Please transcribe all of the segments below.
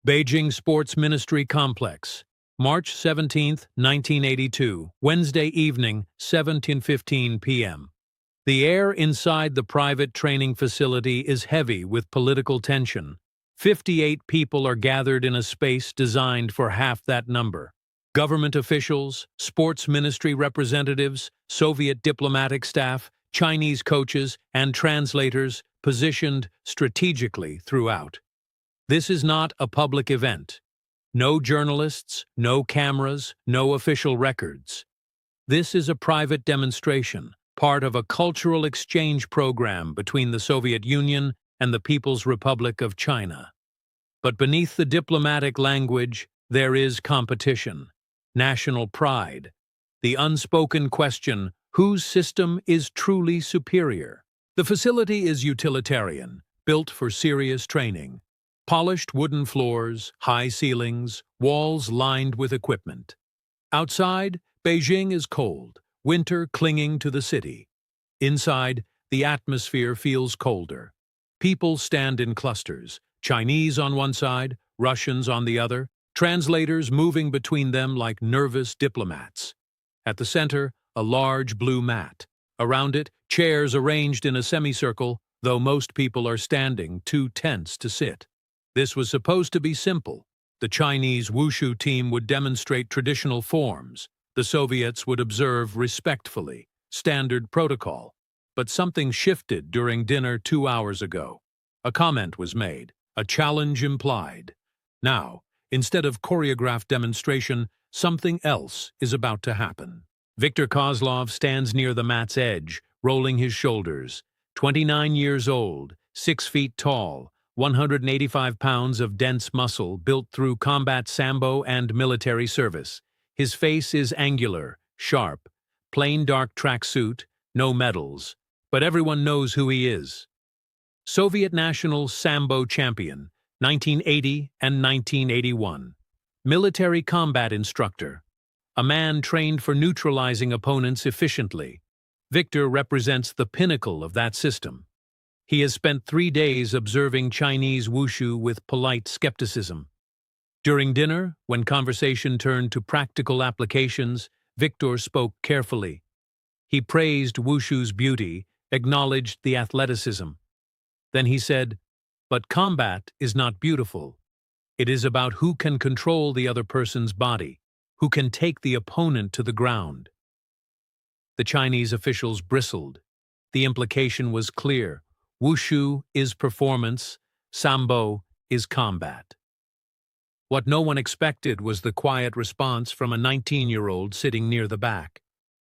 Beijing Sports Ministry Complex, March 17, 1982, Wednesday evening, 17:15 p.m. The air inside the private training facility is heavy with political tension. 58 people are gathered in a space designed for half that number. Government officials, sports ministry representatives, Soviet diplomatic staff, Chinese coaches, and translators positioned strategically throughout. This is not a public event. No journalists, no cameras, no official records. This is a private demonstration, part of a cultural exchange program between the Soviet Union and the People's Republic of China. But beneath the diplomatic language, there is competition, national pride, the unspoken question, whose system is truly superior? The facility is utilitarian, built for serious training. Polished wooden floors, high ceilings, walls lined with equipment. Outside, Beijing is cold, winter clinging to the city. Inside, the atmosphere feels colder. People stand in clusters, Chinese on one side, Russians on the other, translators moving between them like nervous diplomats. At the center, a large blue mat. Around it, chairs arranged in a semicircle, though most people are standing, too tense to sit. This was supposed to be simple. The Chinese wushu team would demonstrate traditional forms. The Soviets would observe respectfully, standard protocol. But something shifted during dinner 2 hours ago. A comment was made, a challenge implied. Now, instead of choreographed demonstration, something else is about to happen. Viktor Kozlov stands near the mat's edge, rolling his shoulders. 29 years old, 6 feet tall, 185 pounds of dense muscle built through combat Sambo and military service. His face is angular, sharp, plain dark tracksuit, no medals, but everyone knows who he is. Soviet national Sambo champion, 1980 and 1981. Military combat instructor. A man trained for neutralizing opponents efficiently. Viktor represents the pinnacle of that system. He has spent 3 days observing Chinese wushu with polite skepticism. During dinner, when conversation turned to practical applications, Viktor spoke carefully. He praised wushu's beauty, acknowledged the athleticism. Then he said, "But combat is not beautiful. It is about who can control the other person's body, who can take the opponent to the ground." The Chinese officials bristled. The implication was clear. Wushu is performance, Sambo is combat. What no one expected was the quiet response from a 19-year-old sitting near the back.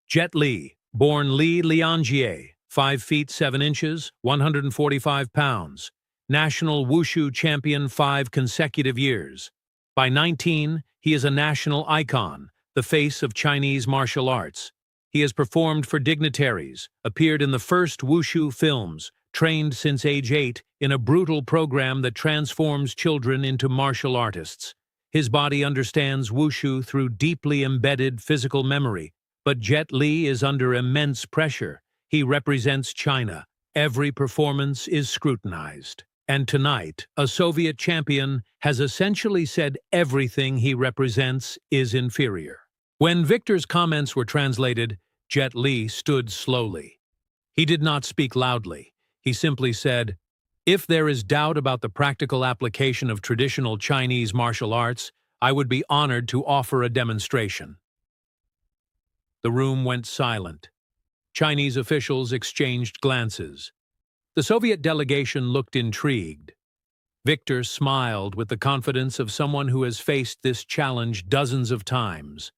Jet Li, born Li Lianjie, 5 feet 7 inches, 145 pounds. National Wushu champion 5 consecutive years. By 19, he is a national icon, the face of Chinese martial arts. He has performed for dignitaries, appeared in the first Wushu films, trained since age 8 in a brutal program that transforms children into martial artists. His body understands wushu through deeply embedded physical memory, but Jet Li is under immense pressure. He represents China. Every performance is scrutinized. And tonight, a Soviet champion has essentially said everything he represents is inferior. When Viktor's comments were translated, Jet Li stood slowly. He did not speak loudly. He simply said, "If there is doubt about the practical application of traditional Chinese martial arts, I would be honored to offer a demonstration." The room went silent. Chinese officials exchanged glances. The Soviet delegation looked intrigued. Viktor smiled with the confidence of someone who has faced this challenge dozens of times.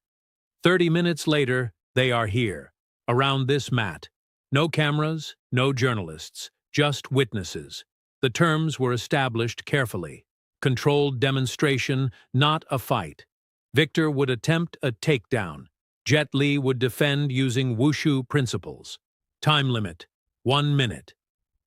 30 minutes later, they are here, around this mat. No cameras, no journalists, just witnesses. The terms were established carefully. Controlled demonstration, not a fight. Viktor would attempt a takedown. Jet Li would defend using wushu principles. Time limit, 1 minute.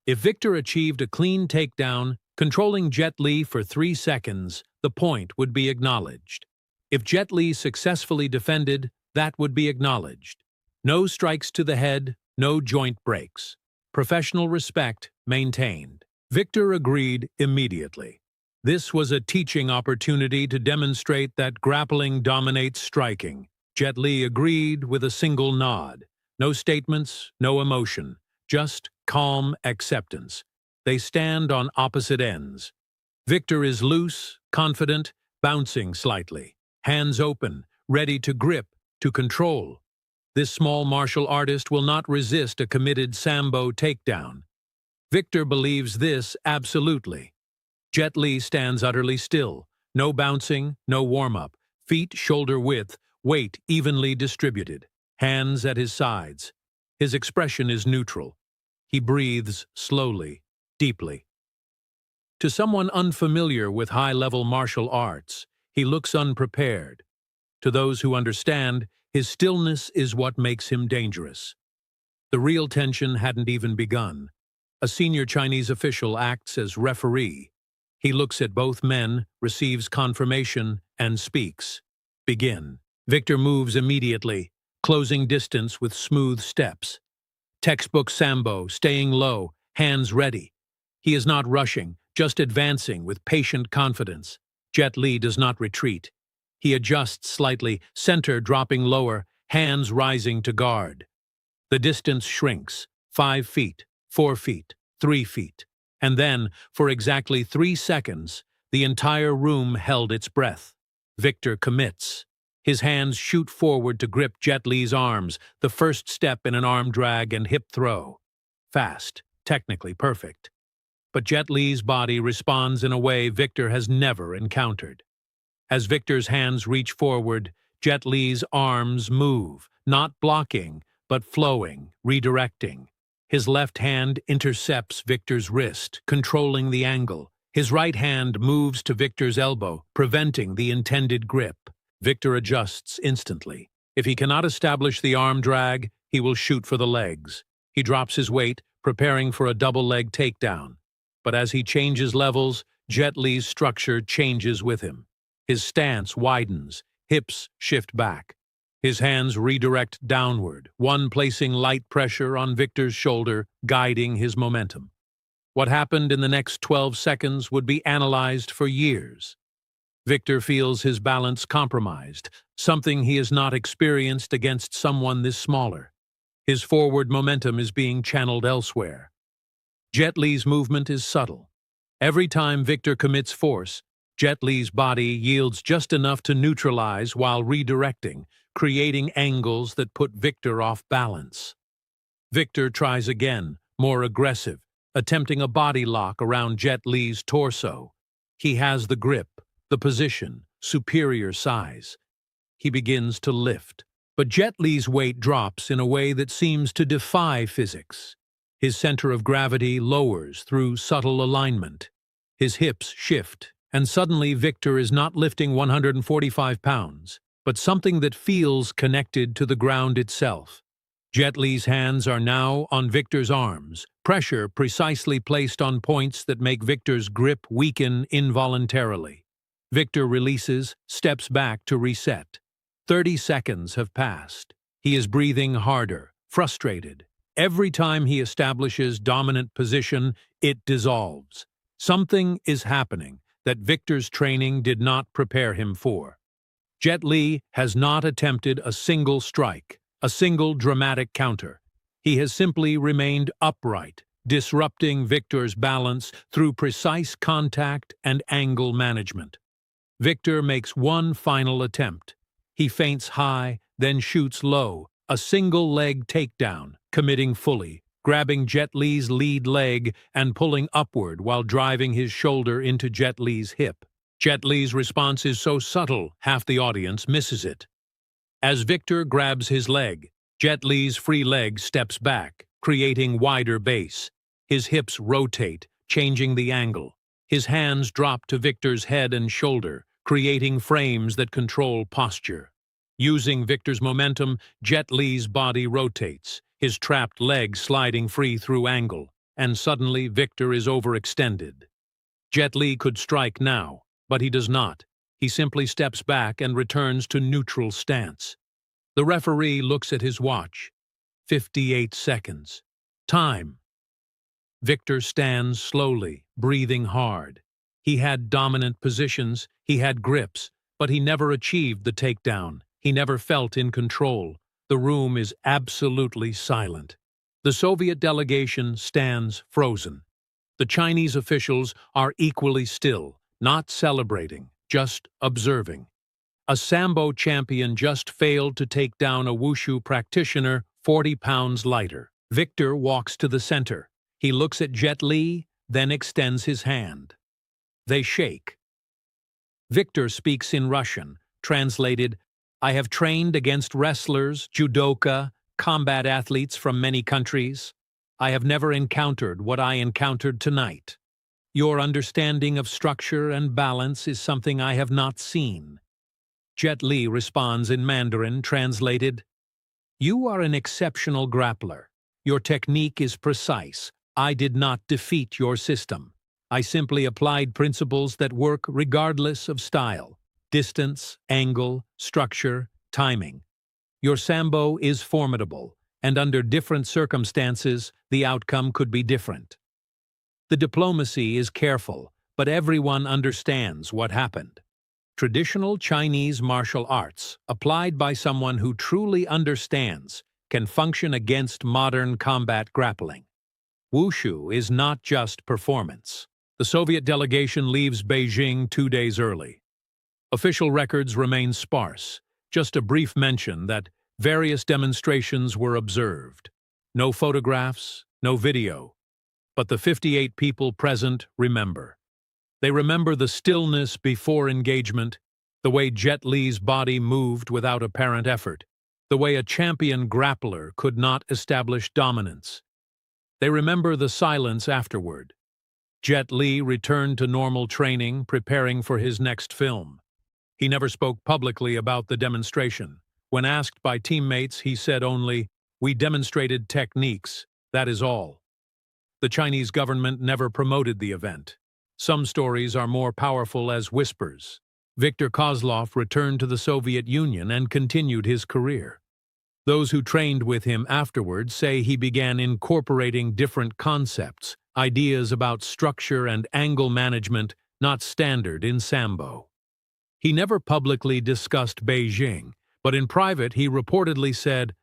If Viktor achieved a clean takedown, controlling Jet Li for 3 seconds, the point would be acknowledged. If Jet Li successfully defended, that would be acknowledged. No strikes to the head, no joint breaks. Professional respect maintained. Viktor agreed immediately. This was a teaching opportunity to demonstrate that grappling dominates striking. Jet Li agreed with a single nod. No statements, no emotion, just calm acceptance. They stand on opposite ends. Viktor is loose, confident, bouncing slightly, hands open, ready to grip, to control. This small martial artist will not resist a committed Sambo takedown. Viktor believes this absolutely. Jet Li stands utterly still. No bouncing, no warm-up. Feet shoulder width, weight evenly distributed. Hands at his sides. His expression is neutral. He breathes slowly, deeply. To someone unfamiliar with high-level martial arts, he looks unprepared. To those who understand, his stillness is what makes him dangerous. The real tension hadn't even begun. A senior Chinese official acts as referee. He looks at both men, receives confirmation, and speaks. Begin. Viktor moves immediately, closing distance with smooth steps. Textbook Sambo, staying low, hands ready. He is not rushing, just advancing with patient confidence. Jet Li does not retreat. He adjusts slightly, center dropping lower, hands rising to guard. The distance shrinks, 5 feet, 4 feet, 3 feet. And then, for exactly 3 seconds, the entire room held its breath. Viktor commits. His hands shoot forward to grip Jet Li's arms, the first step in an arm drag and hip throw. Fast, technically perfect. But Jet Li's body responds in a way Viktor has never encountered. As Viktor's hands reach forward, Jet Li's arms move, not blocking, but flowing, redirecting. His left hand intercepts Viktor's wrist, controlling the angle. His right hand moves to Viktor's elbow, preventing the intended grip. Viktor adjusts instantly. If he cannot establish the arm drag, he will shoot for the legs. He drops his weight, preparing for a double leg takedown. But as he changes levels, Jet Li's structure changes with him. His stance widens, hips shift back. His hands redirect downward, one placing light pressure on Viktor's shoulder, guiding his momentum. What happened in the next 12 seconds would be analyzed for years. Viktor feels his balance compromised, something he has not experienced against someone this smaller. His forward momentum is being channeled elsewhere. Jet Li's movement is subtle. Every time Viktor commits force, Jet Li's body yields just enough to neutralize while redirecting, creating angles that put Viktor off balance. Viktor tries again, more aggressive, attempting a body lock around Jet Li's torso. He has the grip, the position, superior size. He begins to lift, but Jet Li's weight drops in a way that seems to defy physics. His center of gravity lowers through subtle alignment. His hips shift, and suddenly Viktor is not lifting 145 pounds, but something that feels connected to the ground itself. Jet Li's hands are now on Viktor's arms, pressure precisely placed on points that make Viktor's grip weaken involuntarily. Viktor releases, steps back to reset. 30 seconds have passed. He is breathing harder, frustrated. Every time he establishes dominant position, it dissolves. Something is happening that Viktor's training did not prepare him for. Jet Li has not attempted a single strike, a single dramatic counter. He has simply remained upright, disrupting Viktor's balance through precise contact and angle management. Viktor makes one final attempt. He feints high, then shoots low, a single leg takedown, committing fully, grabbing Jet Li's lead leg and pulling upward while driving his shoulder into Jet Li's hip. Jet Li's response is so subtle, half the audience misses it. As Viktor grabs his leg, Jet Li's free leg steps back, creating wider base. His hips rotate, changing the angle. His hands drop to Viktor's head and shoulder, creating frames that control posture. Using Viktor's momentum, Jet Li's body rotates, his trapped leg sliding free through angle, and suddenly Viktor is overextended. Jet Li could strike now, but he does not. He simply steps back and returns to neutral stance. The referee looks at his watch. 58 seconds. Time. Viktor stands slowly, breathing hard. He had dominant positions, he had grips, but he never achieved the takedown. He never felt in control. The room is absolutely silent. The Soviet delegation stands frozen. The Chinese officials are equally still, not celebrating, just observing. A Sambo champion just failed to take down a wushu practitioner 40 pounds lighter. Viktor walks to the center. He looks at Jet Li, then extends his hand. They shake. Viktor speaks in Russian, translated, "I have trained against wrestlers, judoka, combat athletes from many countries. I have never encountered what I encountered tonight. Your understanding of structure and balance is something I have not seen." Jet Li responds in Mandarin, translated, "You are an exceptional grappler. Your technique is precise. I did not defeat your system. I simply applied principles that work regardless of style, distance, angle, structure, timing. Your Sambo is formidable, and under different circumstances, the outcome could be different. The diplomacy is careful, but everyone understands what happened. Traditional Chinese martial arts, applied by someone who truly understands, can function against modern combat grappling. Wushu is not just performance. The Soviet delegation leaves Beijing 2 days early. Official records remain sparse, just a brief mention that various demonstrations were observed. No photographs, no video. But the 58 people present remember. They remember the stillness before engagement, the way Jet Li's body moved without apparent effort, the way a champion grappler could not establish dominance. They remember the silence afterward. Jet Li returned to normal training, preparing for his next film. He never spoke publicly about the demonstration. When asked by teammates, he said only, "We demonstrated techniques, that is all." The Chinese government never promoted the event. Some stories are more powerful as whispers. Viktor Kozlov returned to the Soviet Union and continued his career. Those who trained with him afterward say he began incorporating different concepts, ideas about structure and angle management not standard in Sambo. He never publicly discussed Beijing, but in private he reportedly said,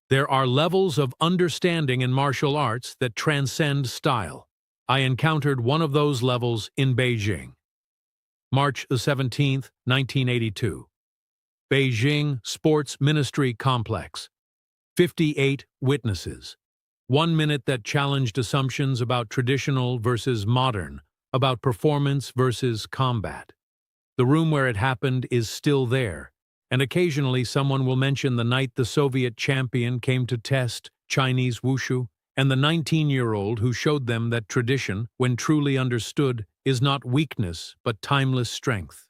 "There are levels of understanding in martial arts that transcend style. I encountered one of those levels in Beijing." March 17, 1982. Beijing Sports Ministry Complex. 58 witnesses. 1 minute that challenged assumptions about traditional versus modern, about performance versus combat. The room where it happened is still there, and occasionally someone will mention the night the Soviet champion came to test Chinese wushu, and the 19-year-old who showed them that tradition, when truly understood, is not weakness but timeless strength.